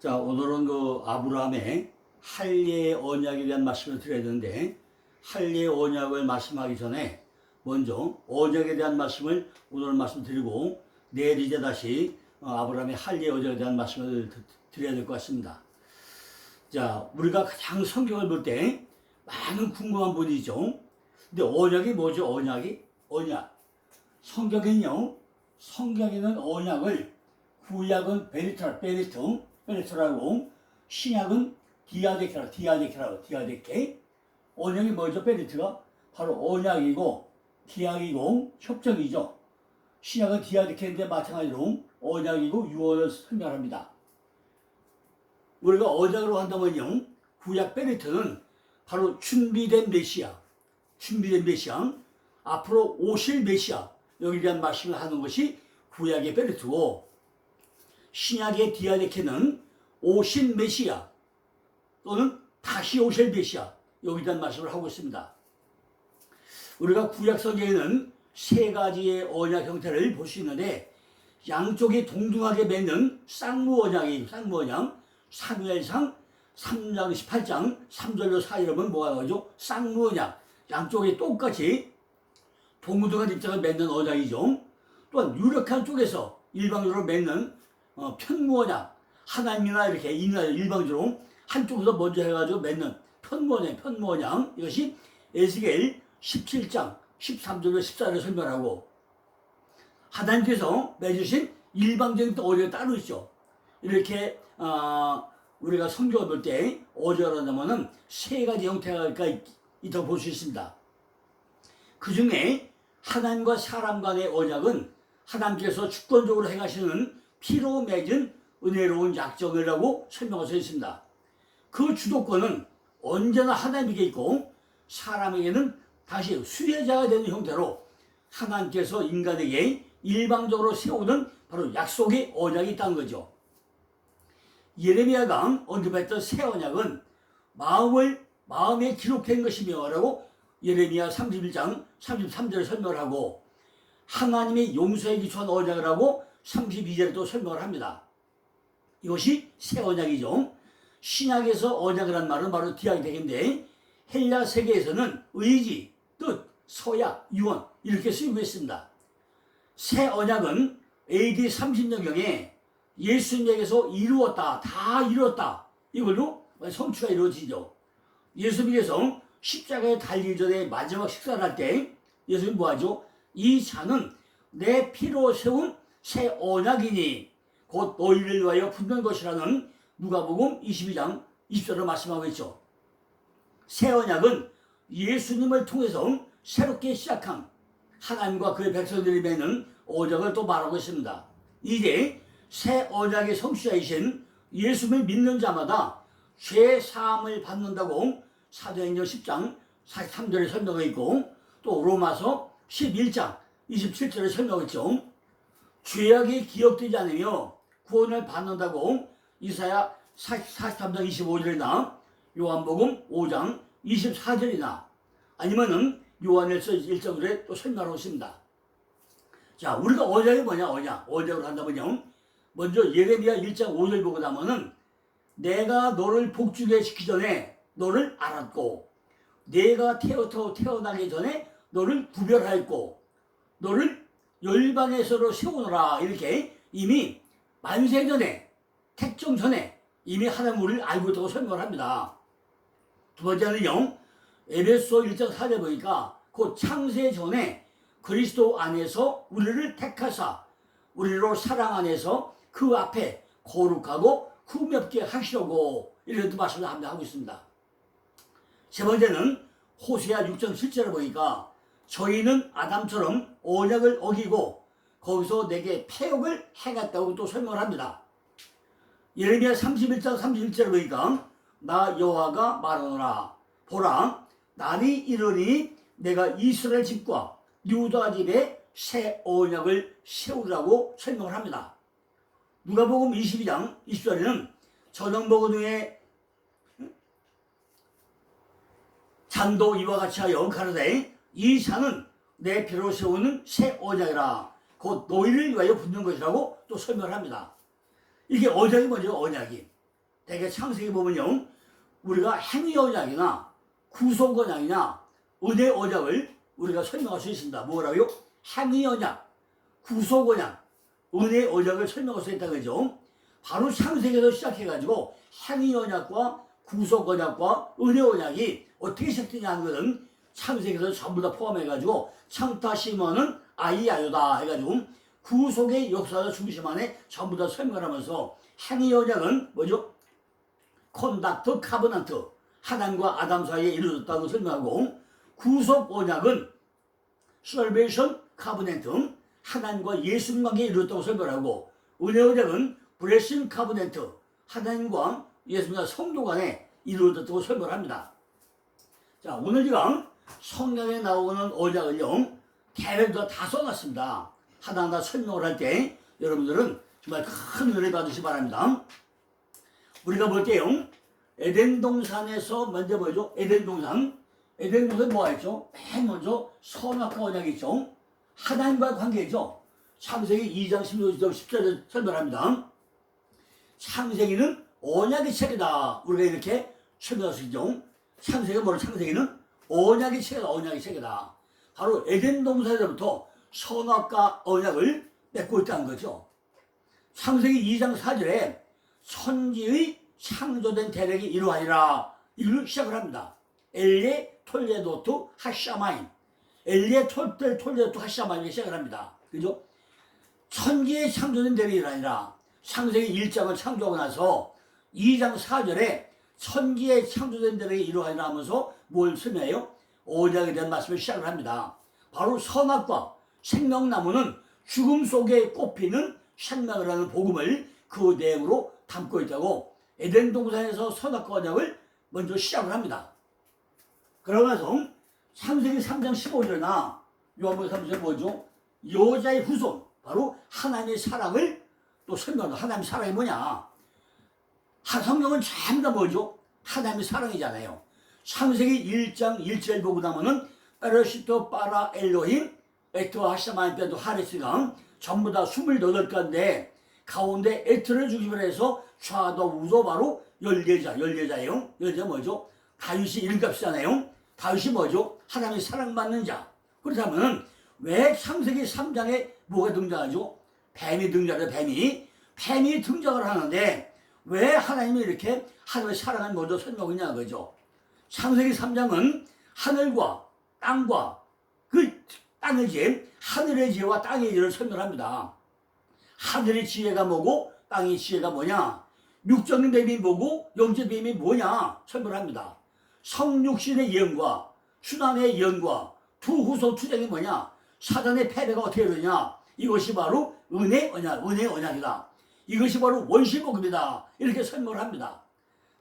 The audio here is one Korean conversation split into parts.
자, 오늘은 그 아브라함의 할례의 언약에 대한 말씀을 드려야 되는데, 할례의 언약을 말씀하기 전에 먼저 언약에 대한 말씀을 오늘 말씀드리고, 내일 이제 다시 아브라함의 할례의 언약에 대한 말씀을 드려야 될 것 같습니다. 자, 우리가 가장 성경을 볼 때 많은 궁금한 분이 있죠. 근데 언약이 뭐죠? 언약. 성경에는 언약을, 구약은 베리트라고, 신약은 디아데케. 언약이 뭐죠? 베리트가 바로 언약이고 기약이고 협정이죠. 신약은 디아데케인데 마찬가지로 언약이고 유언을 설명합니다. 우리가 언약으로 한다면요, 구약 베리트는 바로 준비된 메시아, 앞으로 오실 메시아, 여기에 대한 말씀을 하는 것이 구약의 베리트고, 신약의 디아데케는 오신 메시아 또는 다시 오실 메시아, 여기에 대한 말씀을 하고 있습니다. 우리가 구약 성경에는 세 가지의 언약 형태를 볼 수 있는데, 양쪽이 동등하게 맺는 쌍무언약, 사무엘상 3장 18장 3절로 4절은 뭐가 나오죠? 쌍무언약, 양쪽이 똑같이 동등한 입장을 맺는 언약이죠. 또한 유력한 쪽에서 일방적으로 맺는 편무언약, 하나님이나 이렇게 일방적으로 한쪽에서 먼저 해가지고 맺는 편무언약, 이것이 에스겔 17장 13절로 14절을 설명하고, 하나님께서 맺으신 일방적인 언약이 따로 있죠. 이렇게 우리가 성경을 볼 때 언약을 한다면 세 가지 형태가 있다고 볼 수 있습니다. 그 중에 하나님과 사람 간의 언약은 하나님께서 주권적으로 행하시는 피로 맺은 은혜로운 약정이라고 설명하고 있습니다. 그 주도권은 언제나 하나님에게 있고, 사람에게는 다시 수혜자가 되는 형태로 하나님께서 인간에게 일방적으로 세우는 바로 약속의 언약이 있다는 거죠. 예레미야가 언급했던 새 언약은 마음에 기록된 것이며 라고 예레미야 31장 33절에 설명을 하고, 하나님의 용서에 기초한 언약을 하고 32절에 또 설명을 합니다. 이것이 새 언약이죠. 신약에서 언약을 한 말은 바로 디아데케인데, 헬라 세계에서는 의지, 뜻, 서약, 유언 이렇게 쓰이고 있습니다. 새 언약은 AD 30년경에 예수님에게서 다 이루었다, 이걸로 성취가 이루어지죠. 예수님께서 십자가에 달리기 전에 마지막 식사를 할 때 예수님 뭐하죠? 이 잔은 내 피로 세운 새 언약이니 곧 너희를 위하여 붓는 것이라는 누가복음 22장 20절을 말씀하고 있죠. 새 언약은 예수님을 통해서 새롭게 시작한 하나님과 그의 백성들이 맺는 언약을 또 말하고 있습니다. 이제 새 언약의 성취자이신 예수를 믿는 자마다 죄 사함을 받는다고 사도행전 10장 43절에 설명하고 있고, 또 로마서 11장 27절에 설명하고 있죠. 죄악이 기억되지 않으며 구원을 받는다고 이사야 43장 25절이나 요한복음 5장 24절이나 아니면은 요한일서 1장에 또 설명하고 있습니다. 자, 우리가 언약이 뭐냐? 언약을 한다면요, 먼저 예레미야 1장 5절 보고 나면은, 내가 너를 복주게 시키기 전에 너를 알았고, 내가 태어나기 전에 너를 구별하였고, 너를 열방에서로 세우노라, 이렇게 이미 만세 전에, 택정 전에 이미 하나님 우리를 알고 있다고 설명을 합니다. 두 번째는요, 에베소 1장 4절 보니까 그 창세 전에 그리스도 안에서 우리를 택하사 우리로 사랑 안에서 그 앞에 거룩하고 흠없게 하시려고, 이런 말씀을 하고 있습니다. 세 번째는 호세아 6장 7절을 보니까 저희는 아담처럼 언약을 어기고 거기서 내게 패역을 행했다고 또 설명을 합니다. 예레미야 31장 31절을 보니까 나 여호와가 말하노라, 보라 날이 이르니 내가 이스라엘 집과 유다 집에 새 언약을 세우라고 설명을 합니다. 누가복음 22장 20절에는 저녁 먹은 후에 잔도 이와 같이 하여 가로되 이 잔은 내 피로 세우는 새 언약이라 곧 너희를 위하여 붓는 것이라고 또 설명을 합니다. 이게 언약이 뭐죠? 언약이 대개 창세기 보면요, 우리가 행위 언약이나 구속 언약이나 은혜 언약을 우리가 설명할 수 있습니다. 뭐라고요? 행위 언약, 구속 언약, 은혜 언약을 설명할 수 있다는 거죠. 바로 창세기에서 시작해가지고 행위 언약과 구속 언약과 은혜 언약이 어떻게 시작되냐 하는 것은 창세기에서 전부 다 포함해가지고 창타 시몬은 아이야요다 해가지고 구속의 역사의 중심 안에 전부 다 설명을 하면서 행위 언약은 뭐죠? 콘닥트 카버넌트, 하나님과 아담 사이에 이루어졌다고 설명하고, 구속 언약은 설베이션 카버넌트, 하나님과 예수님 관계에 이루어졌다고 설명하고, 은혜 언약은 브레싱 카버넌트, 하나님과 예수님과 성도 간에 이루어졌다고 설명합니다. 자, 오늘 제가 성경에 나오는 언약을요, 대략 다 써놨습니다. 하나하나 설명을 할 때 여러분들은 정말 큰 은혜 받으시기 바랍니다. 우리가 볼게요. 에덴 동산에서 먼저 뭐죠? 에덴 동산 뭐가 있죠? 맨 먼저 선악과 언약이 있죠. 하나님과의 관계죠. 창세기 2장 16절 10절을 설명합니다. 창세기는 언약의 책이다. 우리가 이렇게 설명할 수 있죠. 창세기가 뭐로? 창세기는 언약의 책이다. 언약의 책이다. 바로 에덴 동산에서부터 선악과 언약을 맺고 있다는 거죠. 창세기 2장 4절에 천지의 창조된 대력이 이루하리라, 이걸 시작을 합니다. 엘리에 톨레도트 하샤마임, 엘리에 톨레도트 하샤마임을 시작을 합니다. 그죠? 천지의 창조된 대력이 이루하리라. 창세기 1장을 창조하고 나서 2장 4절에 천지의 창조된 대력이 이루하리라 하면서 뭘 설명해요? 언약에 대한 말씀을 시작을 합니다. 바로 선악과 생명나무는 죽음 속에 꽃피는 생명을 하는 복음을 그 내용으로 담고 있다고 에덴 동산에서 선악과 언약을 먼저 시작을 합니다. 그러면서 창세기 3장 15절이나 요한복음 3장 뭐죠? 여자의 후손, 바로 하나님의 사랑을 또 설명합니다. 하나님의 사랑이 뭐냐? 성경은 전부 다 뭐죠? 하나님의 사랑이잖아요. 창세기 1장 1절 보고 나면은 베르시토 파라 엘로힘 에트 하샤마임 베도 하레스가 전부 다 28가지인데 가운데 에트를 중심으로 해서 좌도 우도 바로 14자예요. 14자 뭐죠? 다윗이 이름값이잖아요. 다윗이 뭐죠? 하나님의 사랑받는 자. 그렇다면 왜 창세기 3장에 뭐가 등장하죠? 뱀이 등장해요. 뱀이 등장을 하는데 왜 하나님이 이렇게 하나님의 사랑을 먼저 설명하냐는 거죠. 창세기 3장은 하늘과 땅과 그 땅의 지혜, 하늘의 지혜와 땅의 지혜를 설명합니다. 하늘의 지혜가 뭐고 땅의 지혜가 뭐냐? 육적인 뱀이 뭐고 영적 뱀이 뭐냐? 설명합니다. 성육신의 예언과 순환의 예언과 두후소 투쟁이 뭐냐? 사단의 패배가 어떻게 되느냐? 이것이 바로 은혜의 언약이다. 이것이 바로 원시복음이다. 이렇게 설명을 합니다.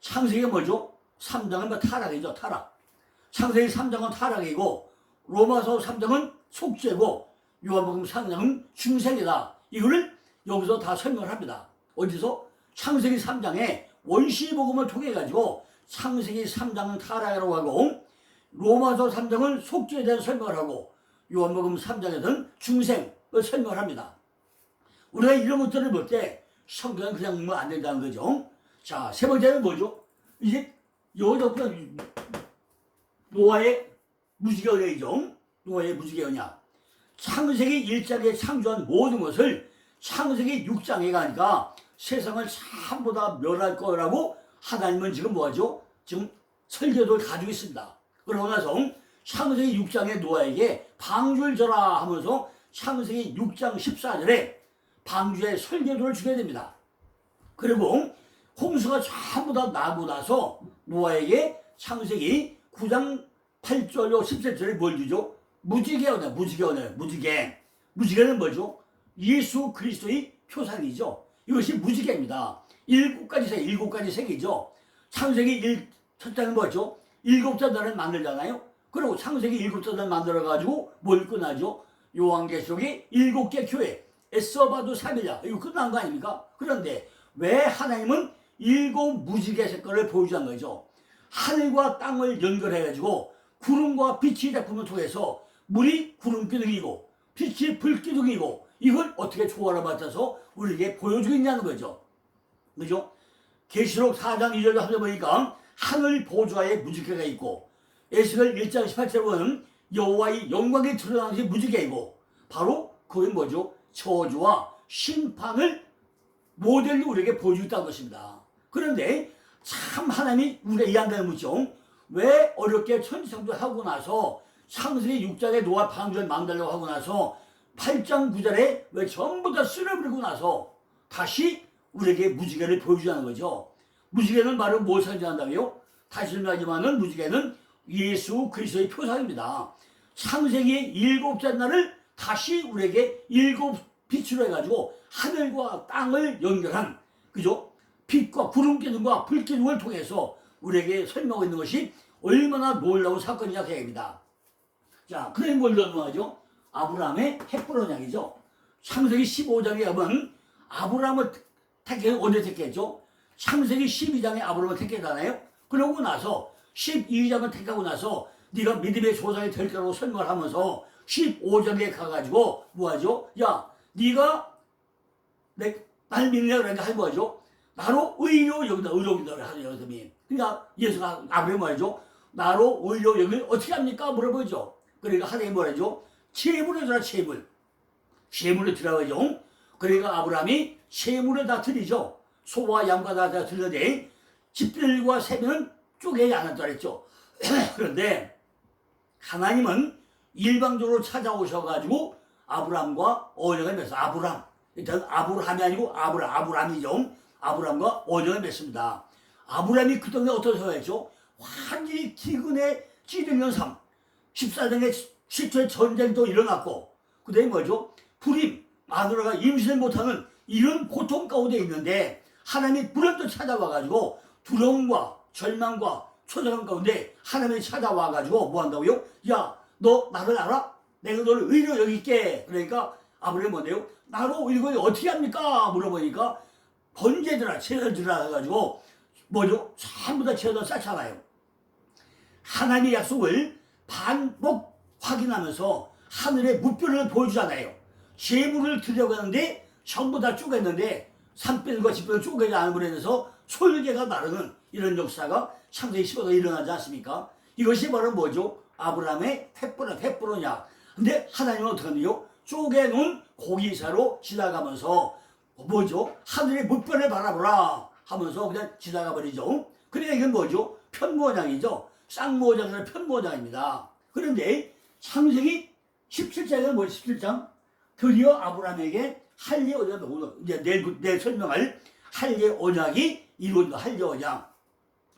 창세기가 뭐죠? 3장은 뭐 타락이죠. 타락. 창세기 3장은 타락이고 로마서 3장은 속죄고 요한복음 3장은 중생이다. 이거를 여기서 다 설명을 합니다. 어디서? 창세기 3장에 원시복음을 통해 가지고 창세기 3장은 타락이라고 하고 로마서 3장은 속죄에 대한 설명을 하고 요한복음 3장에서는 중생을 설명을 합니다. 우리가 이런 것들을 볼 때 성경은 그냥 보면 안 된다는 거죠. 자, 세 번째는 뭐죠? 이제 여기서부터 노아의 무지개 언약이죠. 노아의 무지개 언약. 창세기 1장에 창조한 모든 것을 창세기 6장에 가니까 세상을 전부 다 멸할 거라고 하나님은 지금 뭐하죠? 지금 설계도를 가지고 있습니다. 그러고 나서 창세기 6장에 노아에게 방주를 져라 하면서 창세기 6장 14절에 방주의 설계도를 주게 됩니다. 그리고 홍수가 전부 다 나고 나서 노아에게 창세기 9장 8절로 17절에 뭘 주죠? 무지개언약. 무지개는 뭐죠? 예수 그리스도의 표상이죠. 이것이 무지개입니다. 7가지 색이죠. 창세기 첫 장은 뭐죠? 7자단을 만들잖아요. 그리고 창세기 7자단을 만들어가지고 뭘 끝나죠? 요한계시록이 7개 교회 에서바도 3일야 이거 끝난 거 아닙니까? 그런데 왜 하나님은 7 무지개 색깔을 보여주는 거죠? 하늘과 땅을 연결해가지고 구름과 빛의 작품을 통해서 물이 구름기둥이고 빛이 불기둥이고 이걸 어떻게 조화를 맞춰서 우리에게 보여주고 있냐는 거죠. 그죠? 계시록 4장 2절 하다 보니까 하늘 보좌에 무지개가 있고, 에스겔 1장 18절에 보면 여호와의 영광이 드러나는 것이 무지개이고, 바로 그게 뭐죠? 저주와 심판을 모델로 우리에게 보여주고 있다는 것입니다. 그런데 참 하나님이 우리가 이해한다는 묻죠. 왜 어렵게 천지창조 하고 나서 창세기 6장에 노아 방주를 만들려고 하고 나서 8장 9절에 왜 전부 다 쓸어버리고 나서 다시 우리에게 무지개를 보여주자는 거죠. 무지개는 바로 뭘 상징한다고요? 다시 설명하지만은 무지개는 예수 그리스도의 표상입니다. 창세기의 7째 날을 다시 우리에게 7 빛으로 해가지고 하늘과 땅을 연결한, 그죠? 빛과 구름 기둥과 불 기둥을 통해서 우리에게 설명하고 있는 것이 얼마나 놀라운 사건이냐 그 얘기입니다. 자, 그래 뭘 설명하죠? 아브라함의 햇불 언약이죠. 창세기 15장에 보면 아브라함을 언제 택했죠? 창세기 12장에 아브라함을 택했잖아요. 그러고 나서 12장을 택하고 나서 네가 믿음의 조상이 될 거라고 설명을 하면서 15장에 가가지고 뭐하죠? 야, 네가 날 믿느냐 그러니까 할 뭐하죠? 나로 의로 여기다 의로기도를 하는 여러분이. 그러니까 예수가 아브라함이 뭐하죠? 나로 의로 여기를 어떻게 합니까? 물어보죠. 그러니까 하나님이 뭐라죠? 제물을 드라, 제물. 제물을 드라고죠. 그러니까 아브라함이 제물을 다 드리죠. 소와 양과 다 드리는데 집들과 세면은 쪼개지 않았다 그랬죠. 그런데 하나님은 일방적으로 찾아오셔가지고 아브라함과 언약을 맺었어요. 아브라함. 일단 아브라함이 아니고 아브라함이죠. 아브라함과 언약을 맺습니다. 아브라함이 그 동네 어떤 생활했죠? 완전히 기근에 찌들는 삶. 14장에 실제 전쟁도 일어났고, 그 다음에 뭐죠? 불임, 마누라가 임신을 못하는 이런 고통 가운데 있는데 하나님이 불현듯 찾아와가지고 두려움과 절망과 초절함 가운데 하나님이 찾아와가지고 뭐 한다고요? 야, 너 나를 알아? 내가 너를 의로 여길게. 그러니까 아브라함이 뭔데요? 나로 이거 어떻게 합니까? 물어보니까 번제들아, 제사들아 해가지고 뭐죠? 전부 다 제사 쌓잖아요. 하나님의 약속을 반복 확인하면서 하늘의 무뼈를 보여주잖아요. 제물을 드리려고 하는데 전부 다 쪼갰는데 산뼈과 지뼈를 쪼개지 않음으로 인해서 솔개가 나르는 이런 역사가 창세기 15장에 일어나지 않습니까? 이것이 바로 뭐죠? 아브라함의 횃불언약. 근데 하나님은 어떻게 하는데요? 쪼개놓은 고기사로 지나가면서 뭐죠? 하늘의 무뼈를 바라보라 하면서 그냥 지나가 버리죠. 그러니까 이건 뭐죠? 편모언약이죠. 쌍모언약은 편모언약입니다. 그런데 창세기 17장은 뭐죠? 17장 드디어 아브라함에게 할례 언약, 이제 내일 설명할 할례 언약이 이루어진다. 할례 언약,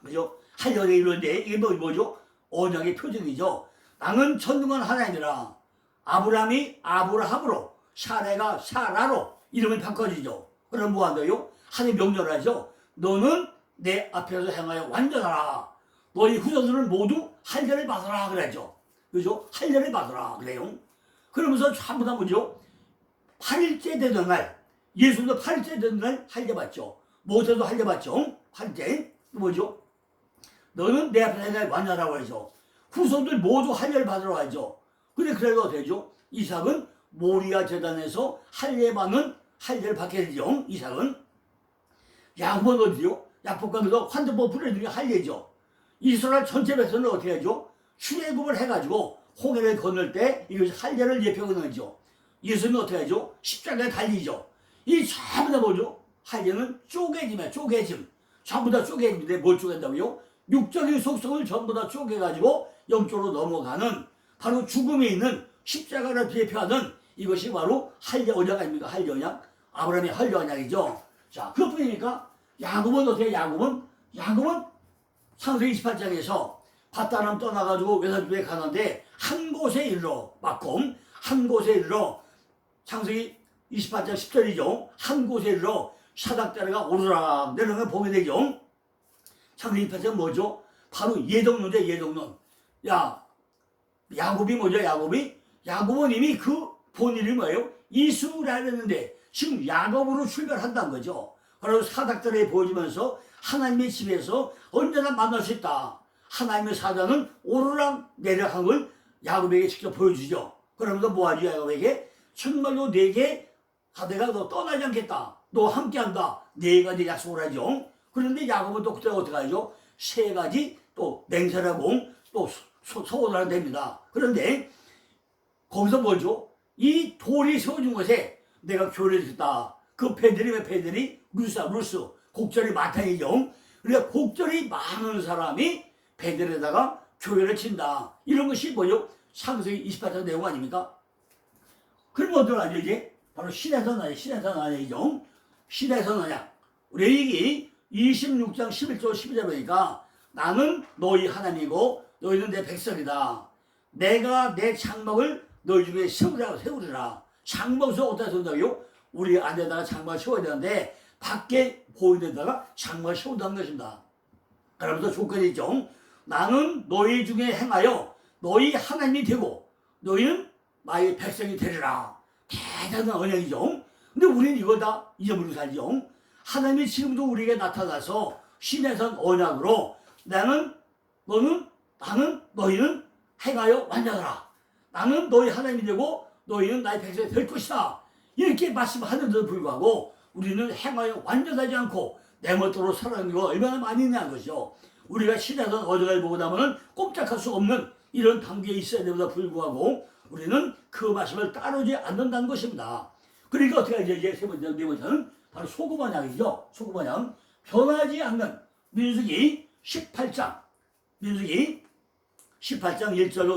그죠? 할례 언약이 이루어지는데 이게 뭐죠? 언약의 표정이죠. 나는 전능한 하나님이라. 아브라함이 아브라함으로, 사레가 사라로 이름을 바꿔지죠. 그럼 뭐 한다요? 하나님 명령을 하죠. 너는 내 앞에서 행하여 완전하라. 너희 후손들은 모두 할례를 받아라 그랬죠. 그죠? 할례를 받아라 그래요. 그러면서 전부 다 뭐죠? 8일째 되던 날, 예수도 8일째 되던 날 할례 받죠. 모세도 할례 받죠. 8일째 뭐죠? 너는 내 앞에서 행하여 완전하라고 해서 후손들 모두 할례를 받으러 가죠. 근데 그래도 되죠. 이삭은 모리아 제단에서 할례 받는 할례를 받게 되죠. 이삭은 야곱은 어디요? 야곱과도 환전법 부려주는 할례죠. 이스라엘 전체 백성은 어떻게 하죠? 출애굽을 해가지고 홍해를 건널 때 이것이 할례를 예표하는 거죠. 예수는 어떻게 하죠? 십자가에 달리죠. 이 전부 다 뭐죠? 할례는 쪼개짐. 전부 다 쪼개짐인데 뭘 쪼갠다고요? 육적인 속성을 전부 다 쪼개가지고 영적으로 넘어가는 바로 죽음에 있는 십자가를 대표하는 이것이 바로 할례 언약 아닙니까? 할례 언약. 아브라함의 할례 언약이죠. 자, 그것뿐이니까 야곱은 어떻게 야곱은 창세기 28장에서 밧다람 떠나가지고 외사주에 가는데 한 곳에 이르러 막곰 한 곳에 이르러 창세기 28장 10절이죠. 한 곳에 이르러 사닥다리가 오르락 내려가는 걸 보게 되죠. 창세기 28장은 뭐죠? 바로 예동론이죠. 예동론. 야곱이 뭐죠? 야곱은 이미 그 본인이 뭐예요? 이스라엘 했는데 지금 야곱으로 출발한다는 거죠. 그리고 사닥다리에 보여주면서 하나님의 집에서 언제나 만날 수 있다. 하나님의 사자는 오르락 내려간 걸 야곱에게 직접 보여주죠. 그러면서 뭐하죠? 야곱에게 정말로 내게 내가 너 떠나지 않겠다. 너 함께한다. 네 가지 약속을 하죠. 그런데 야곱은 또 그때 어떻게 하죠? 세 가지 또 맹세라고 또 서원을 됩니다. 그런데 거기서 뭐죠? 이 돌이 세워준 것에 내가 교회를 짓다. 그 배들이 왜 배들이 루스 곡절이 마탕이죠. 그러니까 곡절이 많은 사람이 배들에다가 교회를 친다. 이런 것이 뭐죠? 창세기 28장 내용 아닙니까? 그럼 어떻게 하죠 이제? 바로 신에서 나뉘죠. 신에서 나냐. 레위기 26장 11절 12절 보니까 나는 너희 하나님이고 너희는 내 백성이다. 내가 내 장막을 너희 중에 세우리라. 장막에서 어디다 세운다고요? 우리 안에다가 장막을 세워야 되는데 밖에 보이는 데다가 장막을 세운다는 것입니다. 그러면서 조건이 있죠. 나는 너희 중에 행하여 너희 하나님이 되고 너희는 나의 백성이 되리라. 대단한 언약이죠. 근데 우리는 이걸 다 잊어버리고 살죠. 하나님이 지금도 우리에게 나타나서 신에선 언약으로 나는 너희는 행하여 완전하라. 나는 너희 하나님이 되고 너희는 나의 백성이 될 것이다. 이렇게 말씀하는데도 불구하고 우리는 행하여 완전하지 않고 내 멋대로 살아가는 거 얼마나 많이 있냐는 것이죠. 우리가 신에선 언약을 보고 나면 꼼짝할 수 없는 이런 단계에 있어야 되는데도 불구하고 우리는 그 말씀을 따르지 않는다는 것입니다. 그러니까 어떻게 하죠? 이제 세 번째, 네 번째는 바로 소금 언약이죠. 소금 언약. 변하지 않는 민수기 18장 1절로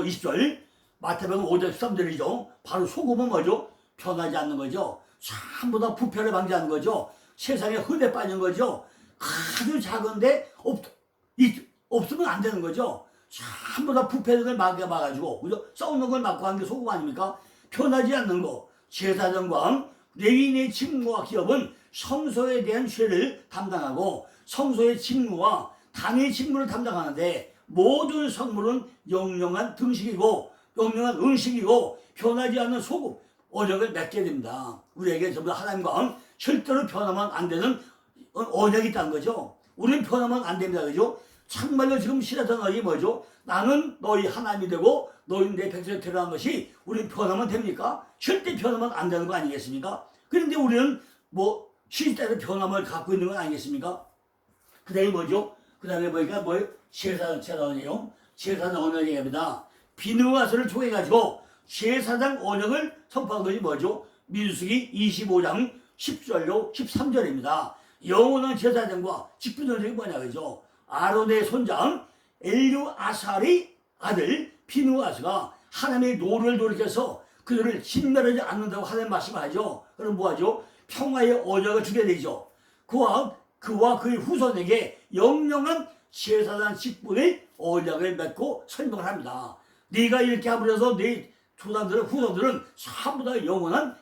20절, 마태복음 5절 13절이죠. 바로 소금은 뭐죠? 변하지 않는 거죠. 전부 다 부패를 방지하는 거죠. 세상에 흠에 빠진 거죠. 아주 작은데 없으면 안 되는 거죠. 전부 다 부패를 막아가지고, 그죠? 썩는 걸 막고 하는 게 소금 아닙니까? 변하지 않는 거. 제사장과 레위인의 직무와 기업은 성소에 대한 죄를 담당하고 성소의 직무와 당의 직무를 담당하는데 모든 성물은 영영한 등식이고 영영한 음식이고 변하지 않는 소금, 언약을 맺게 됩니다. 우리에게 전부 하나님과 절대로 변하면 안 되는 언약이 있다는 거죠. 우리는 변하면 안 됩니다. 그죠? 정말로 지금 신에서 너희 뭐죠? 나는 너희 하나님이 되고 너희는 내 백성이 되라는 것이 우리는 변하면 됩니까? 절대 변하면 안 되는 거 아니겠습니까? 그런데 우리는 뭐 시대의 변함을 갖고 있는 건 아니겠습니까? 그 다음에 뭐죠? 그 다음에 보니까 뭐예요? 제사장이에요. 제사장 언약입니다. 비누가스를 통해가지고 제사장 언약을 선포한 것이 뭐죠? 민수기 25장 10절로 13절입니다. 영원한 제사장과 직분전쟁이 뭐냐 그죠? 아론의 손장 엘류아살의 아들 비누가스가 하나님의 노를 돌이켜서 그들을 진멸하지 않는다고 하나님 말씀하죠. 그럼 뭐하죠? 평화의 언약을 주게 되죠. 그와 그의 후손에게 영영한 제사장 직분의 언약을 맺고 설명을 합니다. 네가 이렇게 함으로써 네 후손들은 전부 다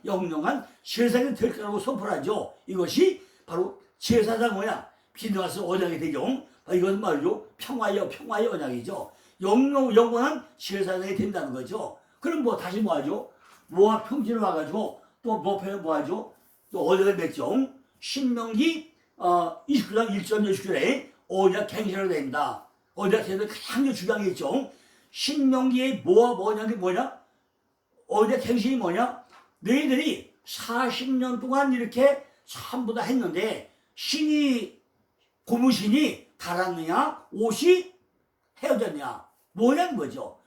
영영한 제사장이 될 거라고 선포하죠. 이것이 바로 제사장 언약, 비누가스 언약이 되죠. 이것은 말이죠. 평화의 언약이죠. 영원한 제사장이 된다는 거죠. 그럼 뭐 다시 뭐하죠? 모압 평지를 와가지고 또 뭐하죠? 또 언약을 맺죠. 신명기 29장 1절 29절에 언약 갱신을 됩니다. 언약 갱신은 가장 중요한 게 있죠. 신명기의 모압 언약이 뭐냐? 언약 갱신이 뭐냐? 너희들이 40년 동안 이렇게 전부 다 했는데 고무신이 달았느냐? 옷이 헤어졌냐? 뭐냐는 거죠.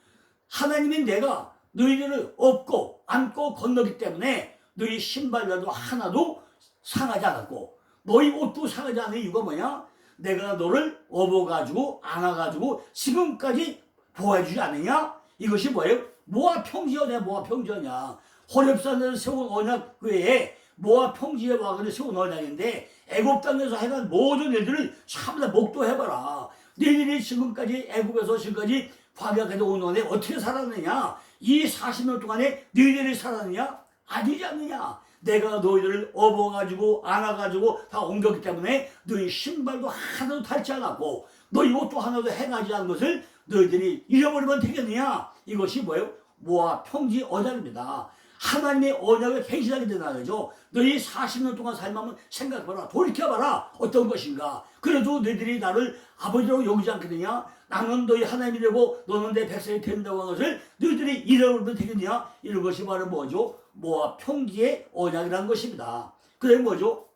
하나님이 내가 너희들을 업고 안고 건너기 때문에 너희 신발도 하나도 상하지 않았고 너희 옷도 상하지 않은 이유가 뭐냐? 내가 너를 업어가지고 안아가지고 지금까지 보호해주지 않느냐? 이것이 뭐예요? 모압 평지였냐? 모압 평지였냐? 호렙산에서 세운 언약 외에 모압 평지에 와가지고 세운 언약인데 애굽 땅에서 해간 모든 일들을 전부 다 목도해봐라. 너희들이 지금까지 애굽에서 지금까지 광야까지 온 동안에 어떻게 살았느냐? 이 40년 동안에 너희들이 살았느냐? 아니지 않느냐? 내가 너희들을 업어가지고 안아가지고 다 옮겼기 때문에 너희 신발도 하나도 닳지 않았고 너희 옷도 하나도 행하지 않은 것을 너희들이 잃어버리면 되겠느냐? 이것이 뭐예요? 모압 평지 언약입니다. 하나님의 언약을 갱신하게 된다는 거죠. 너희 40년 동안 삶을 생각해봐라. 돌이켜봐라. 어떤 것인가. 그래도 너희들이 나를 아버지라고 여기지 않겠느냐? 나는 너희 하나님이 되고 너는 내 백성이 된다고 하는 것을 너희들이 잃어버리면 되겠느냐? 이런 것이 바로 뭐죠? 모압 평지의 언약이라는 것입니다. 그게 뭐죠?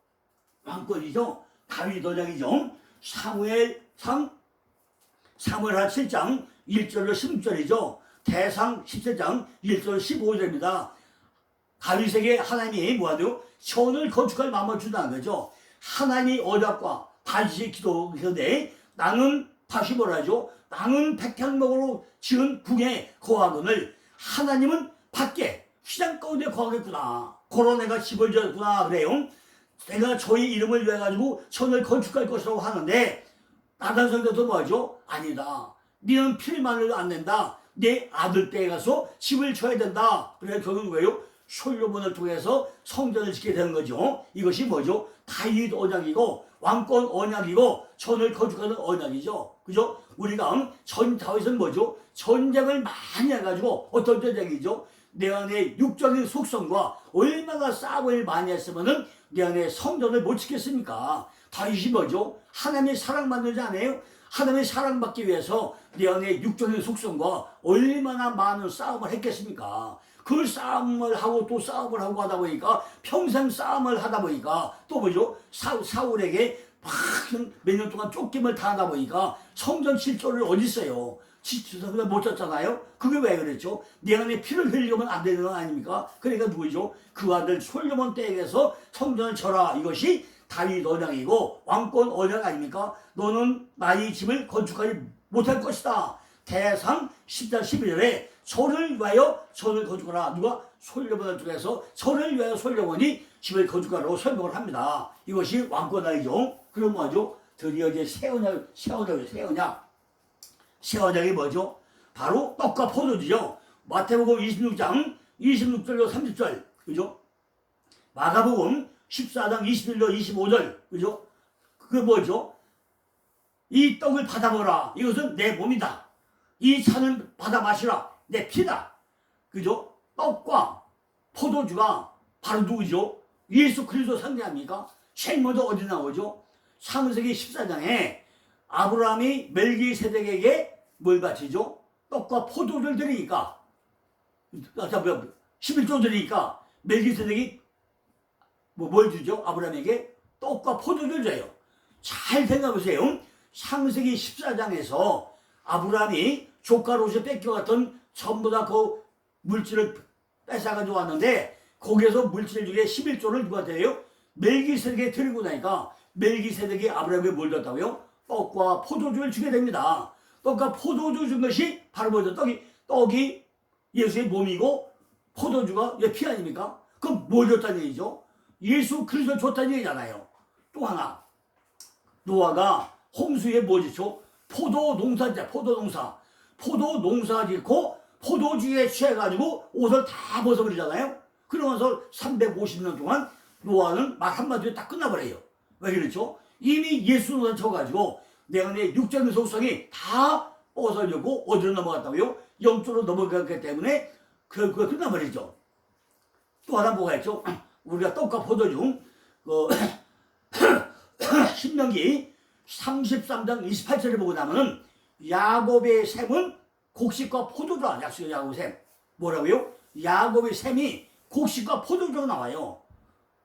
왕권이죠. 다윗 언약이죠. 사무엘하 7장 1절로 16절이죠. 대상 14장 1절 15절입니다. 다윗에게 하나님이 뭐하죠? 시온을 건축할 마음을 준다는 거죠. 하나님이 언약과 다윗이 기도했는데 나는 다시 뭐라죠? 나는 백향목으로 지은 궁에 거하거늘 하나님은 밖에 시장 가운데 거하겠구나. 그런 내가 집을 지었구나 그래요. 내가 저희 이름을 위해 가지고 시온을 건축할 것이라고 하는데 나단 성도도 뭐죠? 아니다. 너는 필만을 안 낸다. 내 아들 떼에 가서 집을 쳐야 된다. 그래서 결국 뭐예요? 솔로몬을 통해서 성전을 짓게 되는 거죠. 이것이 뭐죠? 다윗 언약이고 왕권 언약이고 전을 건축하는 언약이죠. 그죠? 우리가 전 다윗은 뭐죠? 전쟁을 많이 해가지고 어떤 전쟁이죠? 내 안에 육적인 속성과 얼마나 싸움을 많이 했으면은 내 안에 성전을 못 지켰습니까? 다윗이 뭐죠? 하나님의 사랑받는 자 아니에요? 하나님의 사랑받기 위해서 내 안에 육적인 속성과 얼마나 많은 싸움을 했겠습니까? 그 싸움을 하고 또 싸움을 하고 하다 보니까 평생 싸움을 하다 보니까 또 뭐죠? 사울에게 막 몇 년 동안 쫓김을 당하다 보니까 성전 질서를 어딨어요? 질서를 못 쳤잖아요? 그게 왜 그랬죠? 내 안에 피를 흘리면 안 되는 거 아닙니까? 그러니까 누구죠? 그 아들 솔로몬 때에서 성전을 쳐라. 이것이 다윗 언약이고 왕권 언약 아닙니까? 너는 나의 집을 건축하지 못할 것이다. 대상 10장 11절에 저를 위하여 전을 건축하라. 누가? 솔로몬을 통해서 저를 위하여 솔로몬이 집을 건축하라고 설명을 합니다. 이것이 왕권이죠. 그럼 뭐죠? 드디어 이제 새 언약이 뭐죠? 바로 떡과 포도주죠. 마태복음 26장 26절로 30절, 그죠? 마가복음 14장 21절 25절, 그죠? 그게 뭐죠? 이 떡을 받아보라. 이것은 내 몸이다. 이 잔을 받아 마시라. 내 피다. 그죠? 떡과 포도주가 바로 누구죠? 예수 그리스도 상징합니까? 제일 먼저 어디 나오죠? 창세기 14장에 아브라함이 멜기세덱에게 뭘 바치죠? 떡과 포도주를 드리니까 11조 드리니까 멜기세덱이 뭘 주죠? 아브라함에게 떡과 포도주를 줘요. 잘 생각해보세요. 창세기 14장에서 아브라함이 조카로서 뺏겨갔던 전부 다 그 물질을 뺏어가지고 왔는데 거기에서 물질 중에 11조를 누가 드려요? 멜기세덱에 드리고 나니까 멜기세덱이 아브라함에게 뭘 줬다고요? 떡과 포도주를 주게 됩니다. 떡과 포도주 준 것이 바로 뭐죠? 떡이 예수의 몸이고 포도주가 피 아닙니까? 그럼 뭘 줬다는 얘기죠? 예수 그리스도 줬다는 얘기잖아요. 또 하나, 노아가 홍수에 뭐 짓죠? 포도 농사 짓고 포도주에 취해가지고 옷을 다 벗어버리잖아요. 그러면서 350년 동안 노아는 말 한마디로 딱 끝나버려요. 왜 그렇죠? 이미 예수 노사 쳐가지고 내 안에 육적인 속성이 다 벗어지고 어디로 넘어갔다고요? 영적으로 넘어갔기 때문에 그거 끝나버리죠. 또 하나 뭐가 있죠? 우리가 떡과 포도주 신명기 33장 28절을 보고 나면은 야곱의 셈은 곡식과 포도주라. 약속의 야곱의 셈. 뭐라고요? 야곱의 셈이 곡식과 포도주가 나와요.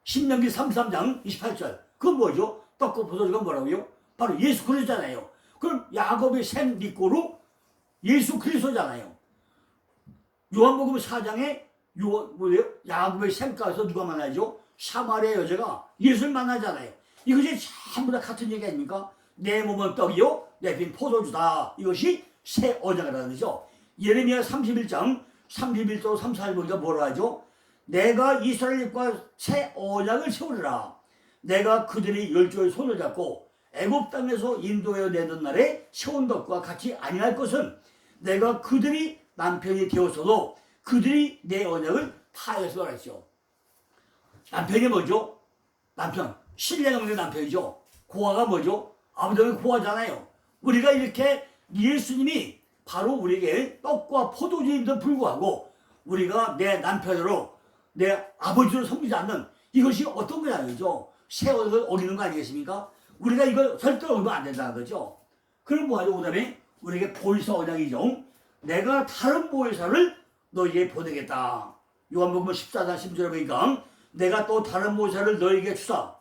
신명기 33장 28절. 그건 뭐죠? 떡과 포도주가 뭐라고요? 바로 예수 그리스도잖아요. 그럼 야곱의 셈 니꼬로 예수 그리스도잖아요. 요한복음 4장에 야곱의 셈가에서 누가 만나죠? 사마리아 여자가 예수를 만나잖아요. 이것이 전부 다 같은 얘기 아닙니까? 내 몸은 떡이요 내 빈 포도주다. 이것이 새 언약이라는 거죠. 예레미야 31장 31절 34절 보니까 뭐라 하죠? 내가 이스라엘과 새 언약을 세우리라. 내가 그들이 열조의 손을 잡고 애굽 땅에서 인도하여 내던 날에 세운 것과 같이 아니할 것은 내가 그들이 남편이 되었어도 그들이 내 언약을 파해서 말했죠. 남편이 뭐죠? 남편. 신뢰가 없는 남편이죠. 고아가 뭐죠? 아버지는 고아잖아요. 우리가 이렇게 예수님이 바로 우리에게 떡과 포도주임에도 불구하고 우리가 내 남편으로 내 아버지로 섬기지 않는 이것이 어떤 거냐면요. 새 언약을 어기는 거 아니겠습니까? 우리가 이걸 절대 어기면 안 된다는 거죠. 그럼 뭐하죠? 그 다음에 우리에게 보혜사 언약이죠. 내가 다른 보혜사를 너희에게 보내겠다. 요한복음 14장 10절에 보니까 내가 또 다른 보혜사를 너희에게 주사.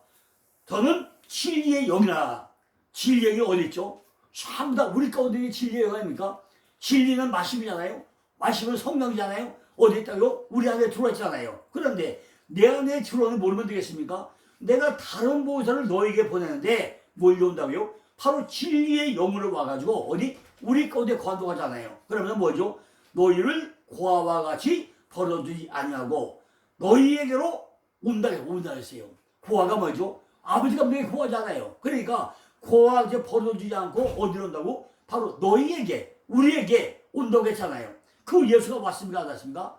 저는 진리의 영이라. 진리의 영이 어디 있죠? 전부 다 우리 가운데 진리의 영 아닙니까? 진리는 말씀이잖아요. 말씀은 성령이잖아요. 어디 있다고요? 우리 안에 들어와 있잖아요. 그런데 내 안에 들어오는 모르면 되겠습니까? 내가 다른 보호자를 너에게 보내는데 뭘 온다고요? 바로 진리의 영으로 와가지고 어디? 우리 가운데 거동하잖아요. 그러면 뭐죠? 너희를 고아와 같이 버려두지 아니하고 너희에게로 온다 했어요. 고아가 뭐죠? 아버지가 우리에게 고아잖아요. 그러니까 고아 이제 버려두지 않고 어디로 온다고? 바로 너희에게, 우리에게 온다고 했잖아요. 그 예수가 왔습니까? 안 왔습니까?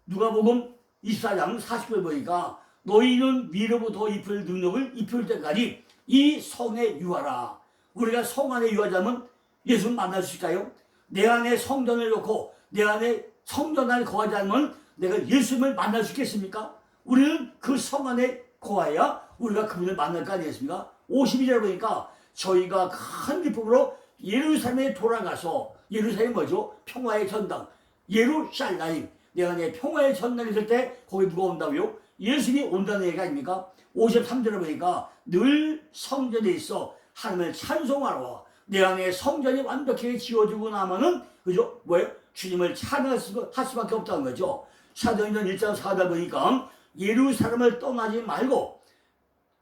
누가복음 24장 40절 보니까 너희는 위로부터 입을 능력을 입힐 때까지 이 성에 유하라. 우리가 성 안에 유하자면 예수를 만날 수 있을까요? 내 안에 성전을 놓고 내 안에 성전 안에 거하지 않으면 내가 예수님을 만날 수 있겠습니까? 우리는 그 성 안에 거하야 우리가 그분을 만날 거 아니겠습니까? 52절 보니까 저희가 큰 기쁨으로 예루살렘에 돌아가서, 예루살렘이 뭐죠? 평화의 전당, 예루살렘. 내 안에 평화의 전당이 있을 때 거기 누가 온다고요? 예수님이 온다는 얘기 아닙니까? 53절에 보니까 늘 성전에 있어 하나님을 찬송하러 내 안에 성전이 완벽하게 지어지고 나면은 그죠? 뭐예요? 주님을 찬양할 수밖에 없다는 거죠. 사도행전 1장 4절 보니까 예루살렘을 떠나지 말고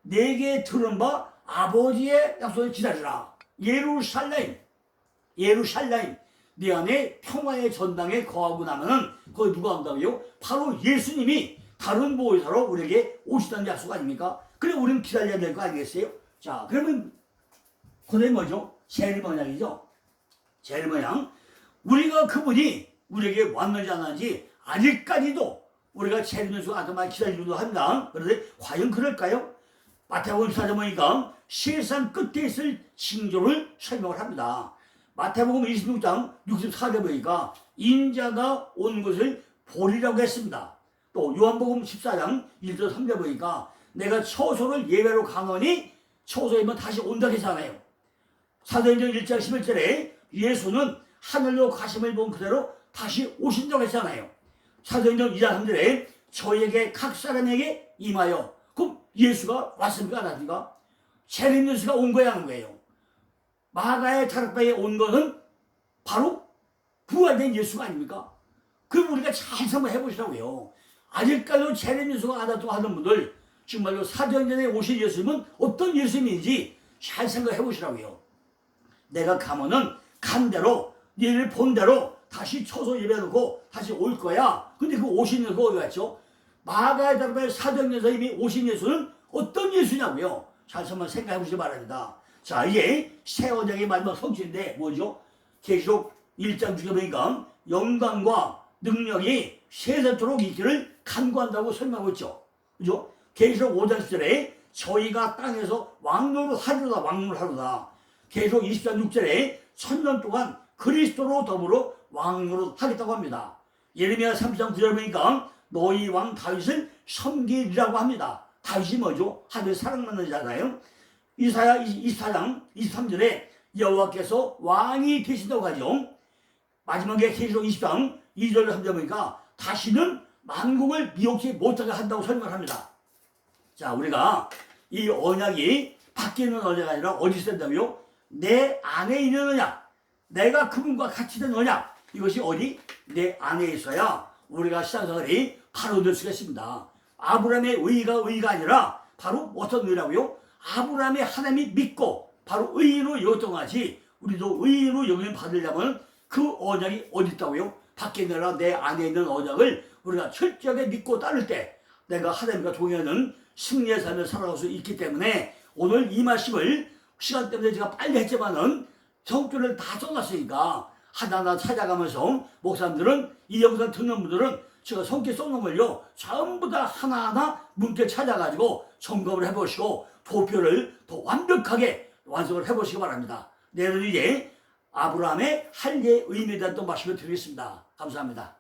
내게 들은 바 아버지의 약속을 기다리라. 예루살렘, 예루살렘. 내 안에 평화의 전당에 거하고 나면은 거기 누가 온다고요? 바로 예수님이 다른 보호자로 우리에게 오시다는 약속 아닙니까? 그래 우리는 기다려야 될 거 아니겠어요? 자, 그러면 그게 뭐죠? 세리머니이죠. 세리머니. 우리가 그분이 우리에게 왔는지 안 왔는지 아직까지도 우리가 세리머니가 아주 많이 기다리기도 한다. 그런데 과연 그럴까요? 마태복음 4장 보니까 세상 끝에 있을 징조를 설명을 합니다. 마태복음 26장 64절 보니까 인자가 온 것을 보리라고 했습니다. 또 요한복음 14장 1절 3절 보니까 내가 처소를 예배로 가노니 처소이면 다시 온다고 했잖아요. 사도행전 1장 11절에 예수는 하늘로 가심을 본 그대로 다시 오신다고 했잖아요. 사도행전 2장 3절에 저에게 각 사람에게 임하여. 그럼 예수가 왔습니까? 안 왔습니까? 재림 예수가 온 거야 안 거예요? 마가의 다락방에 온 것은 바로 부활된 예수가 아닙니까? 그럼 우리가 잘 생각해 보시라고요. 아직까지도 재림 예수가 안 왔다고 하는 분들 정말로 사도행전에 오신 예수님은 어떤 예수님인지 잘 생각해 보시라고요. 내가 가면은 간 대로 얘를 본 대로 다시 처소 예배해놓고 다시 올 거야. 근데 그 오신 예수가 어디 갔죠? 마가의 다락방에 사도행전에서 이미 오신 예수는 어떤 예수냐고요. 잘 한번 생각해 보시기 바랍니다. 자, 이게 새 언약의 마지막 성취인데 뭐죠? 계시록 1장 중에 보니까 영광과 능력이 세세토록 있기를 간구한다고 설명하고 있죠. 그죠? 계시록 5장 10절에 저희가 땅에서 왕노릇하리로다 왕노릇하리로다. 계시록 20장 6절에 1000년 동안 그리스도로 더불어 왕노릇하겠다고 합니다. 예레미야 30장 9절 보니까 너희 왕 다윗을 섬기리라고 합니다. 다윗이 뭐죠? 하늘 사랑받는 자잖아요. 이사야 24장 23절에 여호와께서 왕이 되신다고 하죠. 마지막에 계시록 20장 2절 3절 보니까 다시는 만국을 미혹지 못하게 한다고 설명합니다. 자, 우리가 이 언약이 바뀌는 언약이 아니라 어디서 된다고요? 내 안에 있는 언약, 내가 그분과 같이 된 언약, 이것이 어디? 내 안에 있어야 우리가 신앙생활이 바로 될 수가 있습니다. 아브라함의 의가 아니라 바로 어떤 의라고요? 아브라함의 하나님이 믿고 바로 의인으로 여겼던 것이 우리도 의인으로 여김을 받으려면 그 언약이 어디 있다고요? 밖에 내라 내 안에 있는 언약을 우리가 철저하게 믿고 따를 때 내가 하나님과 동행하는 승리의 삶을 살아갈 수 있기 때문에 오늘 이 말씀을 시간 때문에 제가 빨리 했지만은 성조를 다 써놨으니까 하나하나 찾아가면서 목사님들은 이 영상 듣는 분들은 제가 성기 써놓은 걸요 전부 다 하나하나 문제 찾아가지고 점검을 해보시고 도표를 더 완벽하게 완성을 해보시기 바랍니다. 내일은 이제 아브라함의 할례의 의미에 대한 또 말씀을 드리겠습니다. 감사합니다.